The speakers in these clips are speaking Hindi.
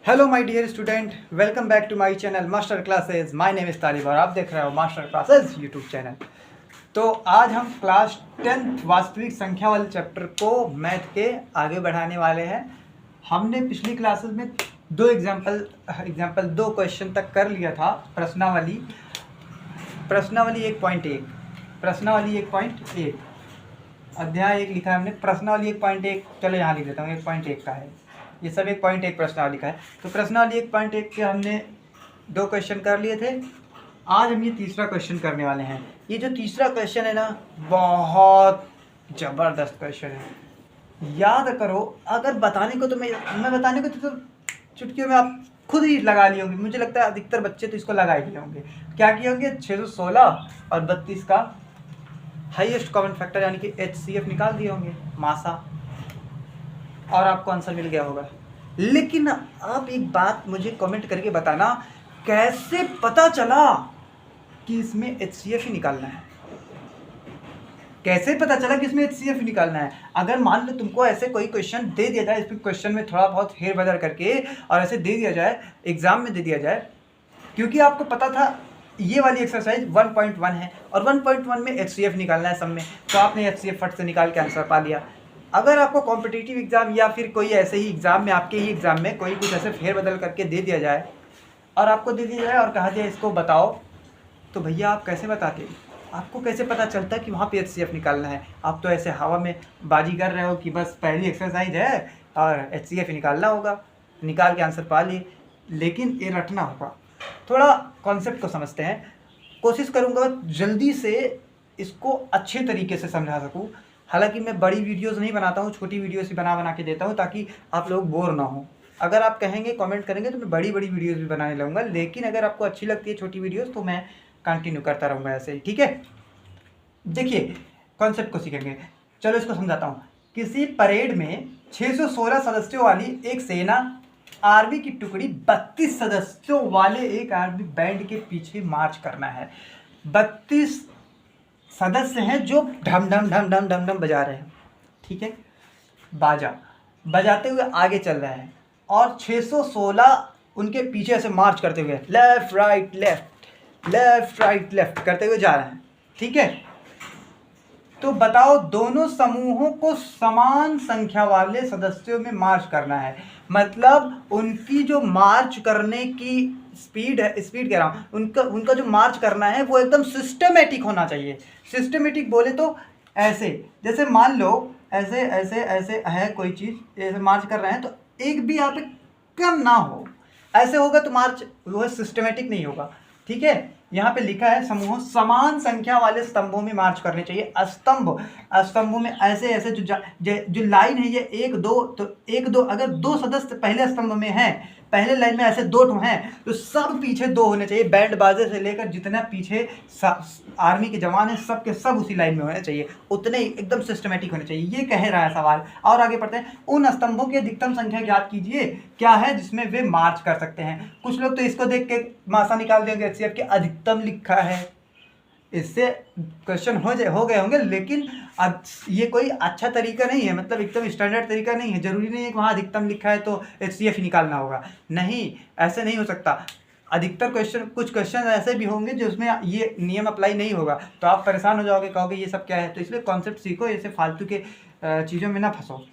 Hello my dear student, welcome back to my channel master classes. My name is Talib और आप देख रहे हो मास्टर क्लासेस यूट्यूब चैनल। तो आज हम क्लास 10th वास्तविक संख्या वाले चैप्टर को मैथ के आगे बढ़ाने वाले हैं। हमने पिछली क्लासेस में दो दो क्वेश्चन तक कर लिया था। प्रश्नावली 1.1, प्रश्नावली 1.1 अध्याय 1 लिखा है हमने। प्रश्नावली 1.1 चलो यहाँ लिख देता हूँ, 1.1 का है ये सब। 1.1 प्रश्नावली का है। तो प्रश्नावली 1.1 के हमने दो क्वेश्चन कर लिए थे। आज हम ये तीसरा क्वेश्चन करने वाले हैं। ये जो तीसरा क्वेश्चन है ना, बहुत ज़बरदस्त क्वेश्चन है। याद करो, अगर बताने को तो मैं बताने को तो चुटकियों में आप खुद ही लगा लिए होंगे। मुझे लगता है अधिकतर बच्चे तो इसको लगा ही लिए होंगे। क्या किए होंगे, 616 और 32 का हाईएस्ट कॉमन फैक्टर यानी कि HCF निकाल दिए होंगे, मासा, और आपको आंसर मिल गया होगा। लेकिन आप एक बात मुझे कमेंट करके बताना, कैसे पता चला कि इसमें HCF ही निकालना है? कैसे पता चला कि इसमें HCF निकालना है? अगर मान लो तुमको ऐसे कोई क्वेश्चन दे दिया जाए, इस क्वेश्चन में थोड़ा बहुत हेरबदल करके और ऐसे दे दिया जाए, एग्जाम में दे दिया जाए, क्योंकि आपको पता था ये वाली एक्सरसाइज 1.1 है और 1.1 में HCF निकालना है सब में, तो आपने HCF फट से निकाल के आंसर पा लिया। अगर आपको कॉम्पिटिटिव एग्जाम या फिर कोई ऐसे ही एग्जाम में, आपके ही एग्जाम में कोई कुछ ऐसे फेरबदल करके दे दिया जाए और आपको दे दिया जाए और कहा जाए इसको बताओ, तो भैया आप कैसे बताते? आपको कैसे पता चलता कि वहाँ पे HCF निकालना है? आप तो ऐसे हवा में बाजी कर रहे हो कि बस पहली एक्सरसाइज है और HCF निकालना होगा, निकाल के आंसर पा लिए। लेकिन ये रटना होगा। थोड़ा कॉन्सेप्ट को समझते हैं। कोशिश करूँगा जल्दी से इसको अच्छे तरीके से समझा सकूँ। हालांकि मैं बड़ी वीडियोस नहीं बनाता हूँ, छोटी वीडियोस ही बना के देता हूँ ताकि आप लोग बोर ना हो। अगर आप कहेंगे, कमेंट करेंगे तो मैं बड़ी वीडियोस भी बनाने लगूंगा। लेकिन अगर आपको अच्छी लगती है छोटी वीडियोस तो मैं कंटिन्यू करता रहूँगा ऐसे ही, ठीक है? देखिए, कॉन्सेप्ट को सीखेंगे। चलो इसको समझाता हूँ। किसी परेड में 616 सदस्यों वाली एक सेना आर्मी की टुकड़ी 32 सदस्यों वाले एक आर्मी बैंड के पीछे मार्च करना है। 32 सदस्य हैं जो ढम ढम ढम ढम ढम ढम बजा रहे हैं, ठीक है? बाजा बजाते हुए आगे चल रहे हैं और 616 उनके पीछे से मार्च करते हुए left right left left right left करते हुए जा रहे हैं, ठीक है? तो बताओ, दोनों समूहों को समान संख्या वाले सदस्यों में मार्च करना है। मतलब उनकी जो मार्च करने की स्पीड है, स्पीड कह रहा हूँ, उनका जो मार्च करना है वो एकदम सिस्टमेटिक होना चाहिए। सिस्टमेटिक बोले तो ऐसे, जैसे मान लो ऐसे ऐसे ऐसे है कोई चीज़, ऐसे मार्च कर रहे हैं तो एक भी यहाँ पे कम ना हो। ऐसे होगा तो मार्च वो सिस्टमेटिक नहीं होगा, ठीक है? यहाँ पे लिखा है समूह समान संख्या वाले स्तंभों में मार्च करने चाहिए। स्तंभों में ऐसे ऐसे जो लाइन है ये 1 2, तो 1 2, अगर 2 सदस्य पहले स्तंभ में हैं, पहले लाइन में ऐसे 2 हैं, तो सब पीछे 2 होने चाहिए। बैंड बाजे से लेकर जितना पीछे आर्मी के जवान हैं सब के सब उसी लाइन में होने चाहिए, उतने एकदम सिस्टमेटिक होने चाहिए। ये कह रहा है सवाल। और आगे पढ़ते हैं। उन स्तंभों की अधिकतम संख्या ज्ञात कीजिए, क्या है जिसमें वे मार्च कर सकते हैं। कुछ लोग तो इसको देख के मासा निकाल देंगे, HCF के अधिकतम लिखा है, इससे क्वेश्चन हो गए होंगे। लेकिन अब ये कोई अच्छा तरीका नहीं है, मतलब एकदम स्टैंडर्ड तरीका नहीं है। जरूरी नहीं है कि वहाँ अधिकतम लिखा है तो HCF ही निकालना होगा, नहीं, ऐसे नहीं हो सकता। अधिकतर क्वेश्चन, कुछ क्वेश्चन ऐसे भी होंगे जिसमें ये नियम अप्लाई नहीं होगा, तो आप परेशान हो जाओगे, कहोगे ये सब क्या है। तो इसलिए कॉन्सेप्ट सीखो, ऐसे फालतू के चीज़ों में ना फंसो।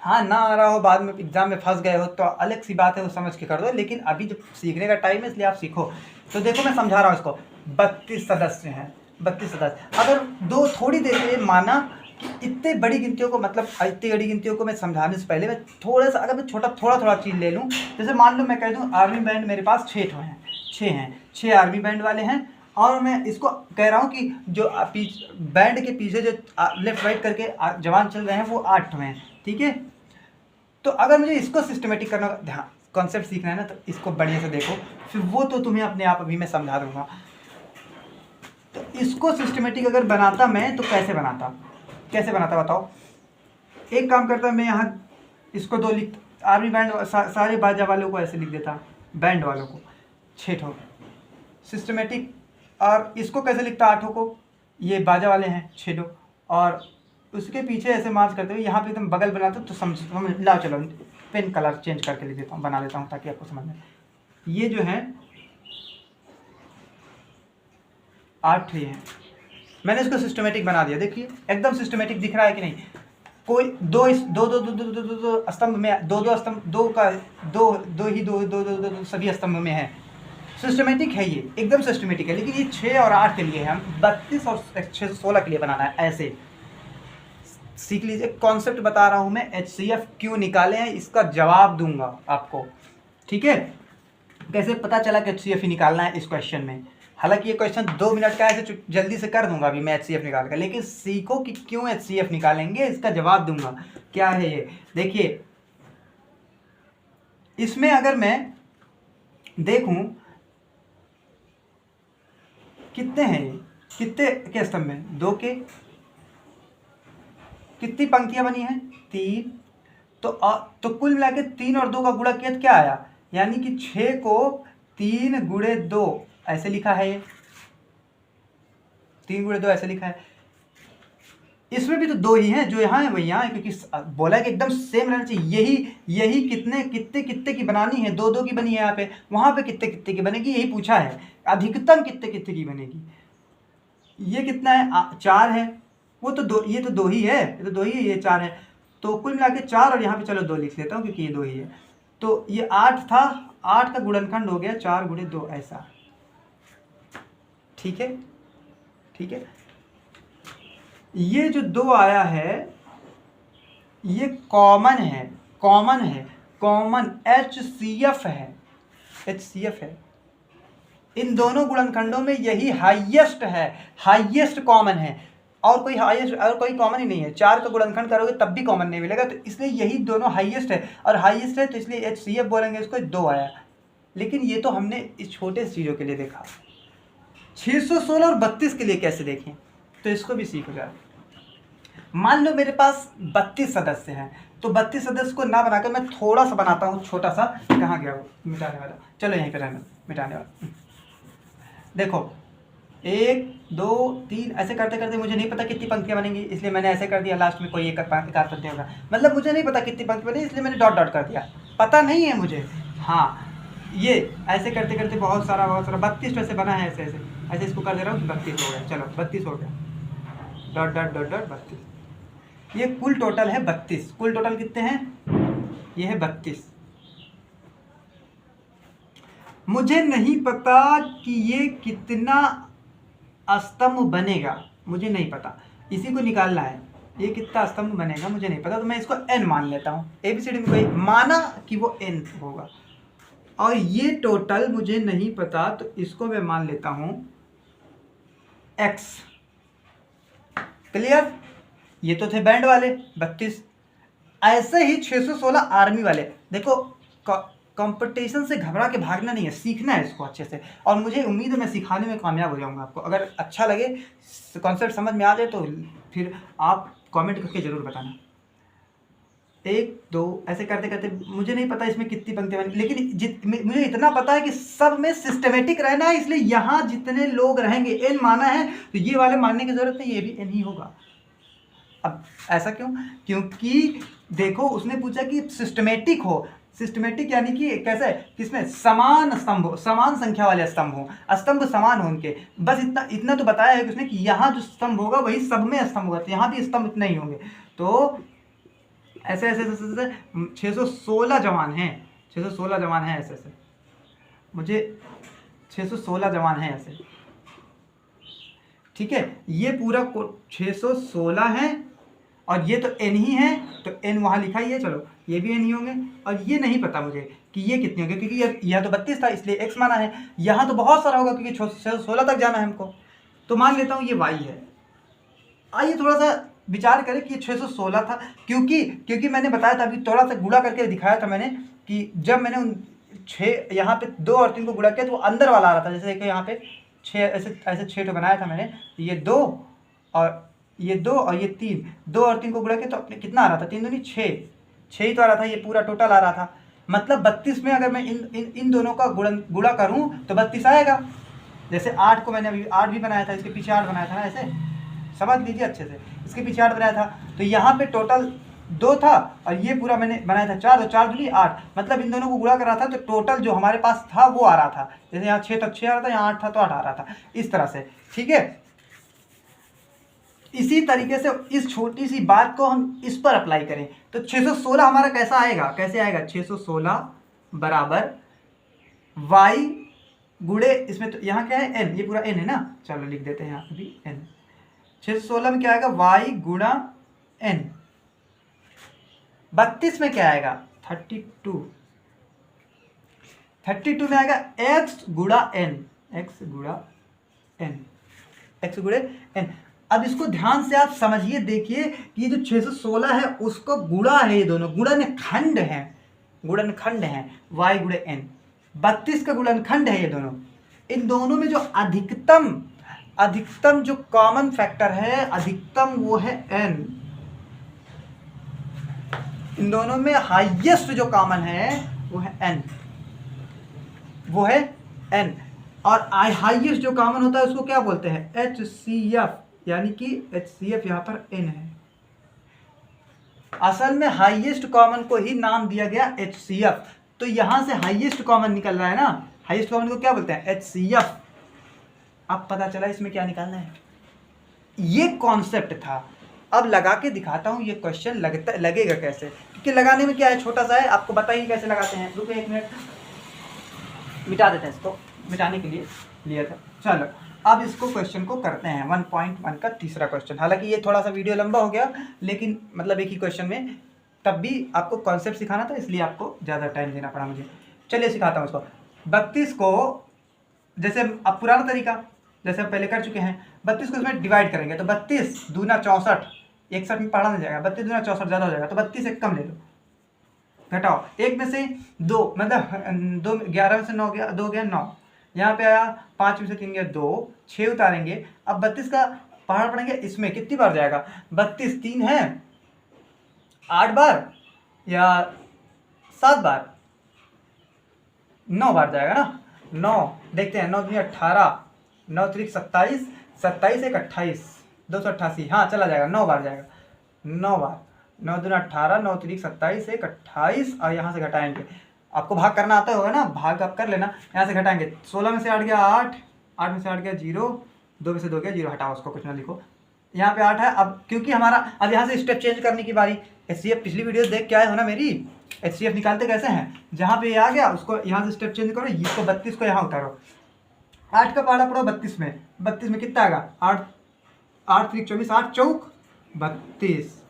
हाँ, ना आ रहा हो, बाद में एग्जाम में फंस गए हो तो अलग सी बात है, वो समझ के कर दो। लेकिन अभी जब सीखने का टाइम है इसलिए आप सीखो। तो देखो मैं समझा रहा हूँ इसको। 32 सदस्य हैं, 32 सदस्य। अगर दो थोड़ी देर के लिए माना कि इतने बड़ी गिनतियों को, मतलब इतनी बड़ी गिनतियों को मैं समझाने से पहले मैं थोड़ा सा, अगर मैं थोड़ा चीज़ ले लूँ। जैसे मान लो मैं कह दूँ आर्मी बैंड मेरे पास 6 आर्मी बैंड वाले हैं, और मैं इसको कह रहा हूँ कि जो बैंड के पीछे जो लेफ्ट राइट करके जवान चल रहे हैं वो 8 हैं, ठीक है? तो अगर मुझे इसको सिस्टमेटिक करना, ध्यान कॉन्सेप्ट सीखना है ना, तो इसको बढ़िया से देखो, फिर वो तो तुम्हें अपने आप अभी मैं समझा दूंगा। तो इसको सिस्टमेटिक अगर बनाता मैं तो कैसे बनाता बताओ? एक काम करता मैं यहाँ इसको 2 लिख, आर्मी बैंड सारे बाजा वालों को ऐसे लिख देता, बैंड वालों को 6 ठो सिस्टमेटिक। और इसको कैसे लिखता 8 को, ये बाजा वाले हैं 6 और उसके पीछे ऐसे मार्च करते हुए यहाँ पे एकदम बगल बनाते तो समझ लाओ। चलो पेन कलर चेंज करके लिख देता हूँ, बना देता हूँ ताकि आपको समझ में। ये जो है 8 ये है, मैंने इसको सिस्टमेटिक बना दिया। देखिए एकदम सिस्टमेटिक दिख रहा है कि नहीं। कोई दो स्तंभ में दो स्तंभ, दो सभी स्तंभ में है। सिस्टमेटिक है, ये एकदम सिस्टमेटिक है। लेकिन ये 6 और 8 के लिए है, हम 32 और 616 के लिए बनाना है। ऐसे सीख लीजिए, कॉन्सेप्ट बता रहा हूँ मैं। HCF क्यों निकाले हैं इसका जवाब दूंगा आपको, ठीक है। कैसे पता चला कि HCF ही निकालना है इस क्वेश्चन में। हालांकि ये क्वेश्चन 2 मिनट का है, ऐसे जल्दी से कर दूंगा अभी मैं HCF निकाल कर, लेकिन सीखो कि क्यों HCF निकालेंगे, इसका जवाब दूंगा। क्या है ये, देखिए इसमें अगर मैं देखूं कितने हैं ये, कितने के स्तंभ में, 2 के, कितनी पंक्तियां बनी हैं, 3। तो कुल मिला के 3 और 2 का गुणा किया तो क्या आया, यानी कि 6 को 3 गुणे 2 ऐसे लिखा है, 3 गुणे 2 ऐसे लिखा है। इसमें भी तो 2 ही हैं, जो यहाँ है वही यहाँ है, क्योंकि बोला है कि एकदम सेम रहना चाहिए। यही कितने की बनानी है, 2 की बनी है यहाँ पे, वहाँ पे कितने की बनेगी, यही पूछा है। अधिकतम कितने की बनेगी। ये कितना है, 4 है, वो तो 2, ये तो 2 ही है, ये तो 2 ही है, ये 4 है। तो कुल मिला के 4 और यहाँ पे चलो 2 लिख लेता हूँ क्योंकि ये 2 ही है। तो ये 8 था, 8 का गुणनखंड हो गया 4 गुणे 2 ऐसा, ठीक है, ठीक है। ये जो 2 आया है ये कॉमन है, कॉमन HCF है। इन दोनों गुणनखंडों में यही हाईएस्ट है, हाईएस्ट कॉमन है, और कोई कॉमन ही नहीं है। 4 का गुणनखंड करोगे तब भी कॉमन नहीं मिलेगा, तो इसलिए यही दोनों हाईएस्ट है, और हाईएस्ट है तो इसलिए HCF बोलेंगे इसको। 2 आया, लेकिन ये तो हमने इस छोटे से चीज़ों के लिए देखा। 616 और 32 के लिए कैसे देखें, तो इसको भी सीख जाए। मान लो मेरे पास 32 सदस्य हैं, तो 32 सदस्य को ना बनाकर मैं थोड़ा सा बनाता हूँ, छोटा सा। कहाँ गया वो मिटाने वाला, चलो यहीं पे रहना, मिटाने वाला। देखो 1 2 3 ऐसे करते करते मुझे नहीं पता कितनी पंक्तियाँ बनेंगी, इसलिए मैंने ऐसे कर दिया। लास्ट में कोई एक पंक्ति होगा, मतलब मुझे नहीं पता कितनी पंक्ति बनी, इसलिए मैंने डॉट कर दिया, पता नहीं है मुझे। हाँ, ये ऐसे करते करते बहुत सारा 32 वैसे बना है, ऐसे इसको कर दे रहा हूँ, 32 हो गया। चलो 32 हो गया, डॉट 32। ये कुल टोटल है 32। कुल टोटल कितने हैं, ये है 32। मुझे नहीं पता कि ये कितना स्तंभ बनेगा, मुझे नहीं पता, इसी को निकालना है। ये कितना स्तंभ बनेगा मुझे नहीं पता, तो मैं इसको n मान लेता हूँ। ABCD में कोई माना कि वो n होगा, और ये टोटल मुझे नहीं पता, तो इसको मैं मान लेता हूँ x। क्लियर। ये तो थे बैंड वाले 32। ऐसे ही 616 आर्मी वाले। देखो कंपटीशन से घबरा के भागना नहीं है, सीखना है इसको अच्छे से, और मुझे उम्मीद है मैं सिखाने में कामयाब हो जाऊंगा आपको। अगर अच्छा लगे, कॉन्सेप्ट समझ में आ जाए, तो फिर आप कमेंट करके ज़रूर बताना। 1 2 ऐसे करते करते मुझे नहीं पता इसमें कितनी पंक्तियाँ बनी, लेकिन मुझे इतना पता है कि सब में सिस्टमेटिक रहना है, इसलिए यहाँ जितने लोग रहेंगे n माना है, तो ये वाले मानने की ज़रूरत नहीं, ये भी n ही होगा। अब ऐसा क्यों, क्योंकि देखो उसने पूछा कि सिस्टमेटिक हो। सिस्टमेटिक यानी कि कैसे, किसमें समान स्तंभ हो, समान संख्या वाले स्तंभ हो, स्तंभ समान हो उनके। बस इतना तो बताया है उसने कि यहाँ जो स्तंभ होगा वही सब में स्तंभ होगा, तो यहाँ भी स्तंभ इतने ही होंगे। तो ऐसे 616 जवान हैं, 616 जवान हैं, ऐसे मुझे 616 जवान हैं ऐसे, ठीक है। ये पूरा 616 है, और ये तो n ही है, तो n वहाँ लिखा ही है, चलो ये भी n ही होंगे। और ये नहीं पता मुझे कि ये कितने होंगे, क्योंकि यह तो 32 था इसलिए x माना है, यहाँ तो बहुत सारा होगा क्योंकि 616 तक जाना है हमको, तो मान लेता हूँ ये y है। आइए थोड़ा सा विचार करें कि ये 616 था, क्योंकि मैंने बताया था अभी, थोड़ा सा गुणा करके दिखाया था मैंने, कि जब मैंने उन 6 यहाँ पे 2 और 3 को गुणा किया तो वो अंदर वाला आ रहा था। जैसे कि यहाँ पे 6 ऐसे 6 तो बनाया था मैंने, ये 2 और ये 2 और ये 3, 2 और 3 को गुणा किया तो अपने कितना आ रहा था, 3 दूनी 6 ही तो आ रहा था, ये पूरा टोटल आ रहा था। मतलब 32 में अगर मैं इन दोनों का गुणा करूँ तो 32 आएगा। जैसे 8 को मैंने अभी 8 भी बनाया था, इसके पीछे 8 बनाया था ना, ऐसे समझ लीजिए अच्छे से, इसके पीछे 8 बनाया था। तो यहाँ पे टोटल 2 था और ये पूरा मैंने बनाया था 4, तो 4 दूनी 8, मतलब इन दोनों को गुणा कर रहा था तो टोटल जो हमारे पास था वो आ रहा था। जैसे यहाँ 6 तो 6 आ रहा था, यहाँ 8 था तो 8 आ रहा था, इस तरह से। ठीक है, इसी तरीके से इस छोटी सी बात को हम इस पर अप्लाई करें तो 616 हमारा कैसा आएगा, कैसे आएगा, 616 बराबर y गुणे, इसमें तो यहाँ क्या है n, ये पूरा n है ना, चलो लिख देते हैं यहाँ भी n। 616 में क्या आएगा y गुणा n। 32 में क्या आएगा 32। 32 में आएगा x गुणा n, x गुणा n, x गुणे n। अब इसको ध्यान से आप समझिए, देखिए कि ये जो 616 है उसको गुणा है, ये दोनों गुणनखंड हैं, गुणनखंड हैं y गुणे n। 32 का गुणनखंड है ये दोनों। इन दोनों में जो अधिकतम जो कॉमन फैक्टर है अधिकतम वो है n। इन दोनों में हाईएस्ट जो कॉमन है वो है n, वो है n। और हाईएस्ट जो कॉमन होता है उसको क्या बोलते हैं, HCF, यानी कि HCF यहाँ पर n है। असल में हाईएस्ट कॉमन को ही नाम दिया गया HCF, तो यहां से हाईएस्ट कॉमन निकल रहा है ना, हाईएस्ट कॉमन को क्या बोलते हैं, HCF। अब पता चला इसमें क्या निकालना है, ये कॉन्सेप्ट था। अब लगा के दिखाता हूं ये क्वेश्चन लगेगा कैसे, क्योंकि लगाने में क्या है, छोटा सा है, आपको बताइए कैसे लगाते हैं। रुको 1 मिनट, मिटा देते हैं इसको, मिटाने के लिए लिया था। चलो अब इसको क्वेश्चन को करते हैं 1.1 का तीसरा क्वेश्चन। हालांकि ये थोड़ा सा वीडियो लंबा हो गया, लेकिन मतलब एक ही क्वेश्चन में, तब भी आपको कॉन्सेप्ट सिखाना था इसलिए आपको ज़्यादा टाइम देना पड़ा मुझे। चलिए सिखाता हूँ इसको। 32 को जैसे अब पुराना तरीका जैसे हम पहले कर चुके हैं, 32 को इसमें डिवाइड करेंगे तो 32 दूना 64, 61 में पढ़ा नहीं जाएगा, 32 दूना 64 ज़्यादा हो जाएगा, तो 32 एक कम ले लो, घटाओ, एक में से 2 मतलब 2, 11 में से 9 गया, 2 गया 9, यहाँ पे आया 5 में से 3 गया 2, 6 उतारेंगे। अब 32 का पहाड़ पड़ेंगे, इसमें कितनी बार जाएगा, 32 3 है 8 बार या 7 बार, 9 बार जाएगा ना, 9 देखते हैं, 9 दूनी 18, 9 त्रिक 27, 27 एक 28, 288, हाँ चला जाएगा, 9 बार जाएगा, 9 बार, 9 दूना 18, 9 त्रिक 27 एक 28, और यहाँ से घटाएंगे, आपको भाग करना आता होगा ना, भाग आप कर लेना, यहाँ से घटाएंगे, 16 में से 8 गया 8, 8 में से 8 गया 0, 2 में से 2 गया 0, हटाओ उसको, कुछ ना लिखो, यहाँ पे 8 है। अब क्योंकि हमारा अब यहाँ से स्टेप चेंज करने की बारी, HCF पिछली वीडियो देख के आए हो ना मेरी, HCF निकालते कैसे हैं, जहाँ पे ये आ गया उसको यहाँ से स्टेप चेंज करो, इसको 32 को यहाँ उतारो, 8 का पहाड़ा पड़ो 32 में, 32 में कितना आएगा 8, 8 त्रिक 24, 8 चौक 32।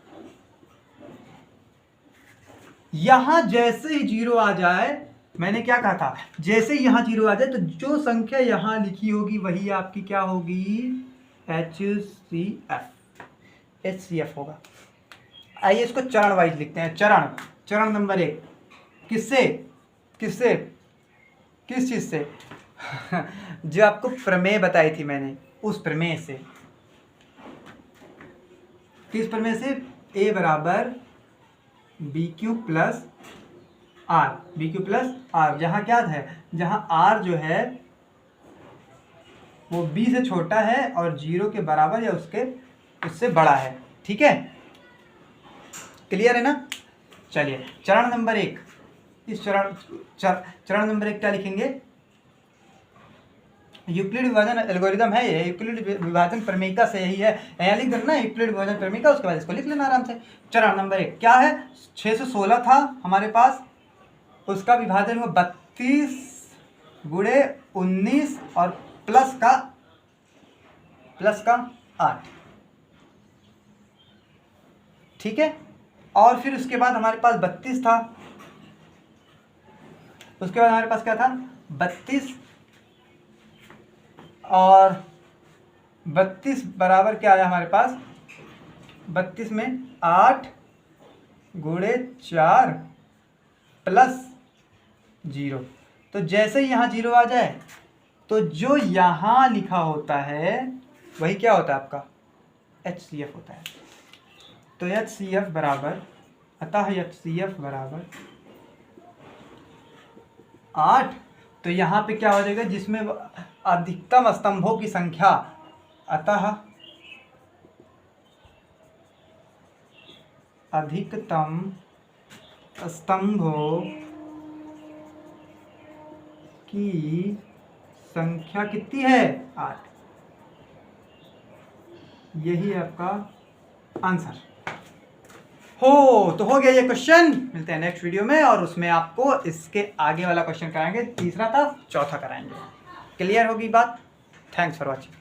यहां जैसे ही 0 आ जाए, मैंने क्या कहा था, जैसे ही यहां 0 आ जाए तो जो संख्या यहां लिखी होगी वही आपकी क्या होगी, HCF होगा। आइए इसको चरण वाइज लिखते हैं। चरण नंबर 1, किससे किस चीज से जो आपको प्रमेय बताई थी मैंने, उस प्रमेय से। किस प्रमेय से, A बराबर BQ प्लस R, जहां क्या है, जहां R जो है वो B से छोटा है और 0 के बराबर या उससे बड़ा है। ठीक है, क्लियर है ना। चलिए चरण नंबर 1, इस चरण नंबर 1 क्या लिखेंगे, यूक्लिड विभाजन एल्गोरिदम है ये, यूक्लिड विभाजन प्रमेयिका से यही है, यहाँ लिख देना यूक्लिड विभाजन प्रमेयिका, उसके बाद इसको लिख लेना आराम से। चरण नंबर 1 क्या है, 616 था हमारे पास, उसका विभाजन हुआ 32 गुणे 19 और प्लस का 8। ठीक है, और फिर उसके बाद हमारे पास 32 था, उसके बाद हमारे पास क्या था 32, और 32 बराबर क्या आया हमारे पास, 32 में 8 गुणे 4 प्लस 0। तो जैसे ही यहाँ 0 आ जाए तो जो यहाँ लिखा होता है वही क्या होता है आपका, HCF होता है। तो HCF बराबर, अतः HCF बराबर 8। तो यहाँ पे क्या हो जाएगा, जिसमें अधिकतम स्तंभों की संख्या, अतः अधिकतम स्तंभों की संख्या कितनी है? 8। यही आपका आंसर तो हो गया ये क्वेश्चन। मिलते हैं नेक्स्ट वीडियो में और उसमें आपको इसके आगे वाला क्वेश्चन कराएंगे, तीसरा था चौथा कराएंगे। क्लियर होगी बात? Thanks for watching.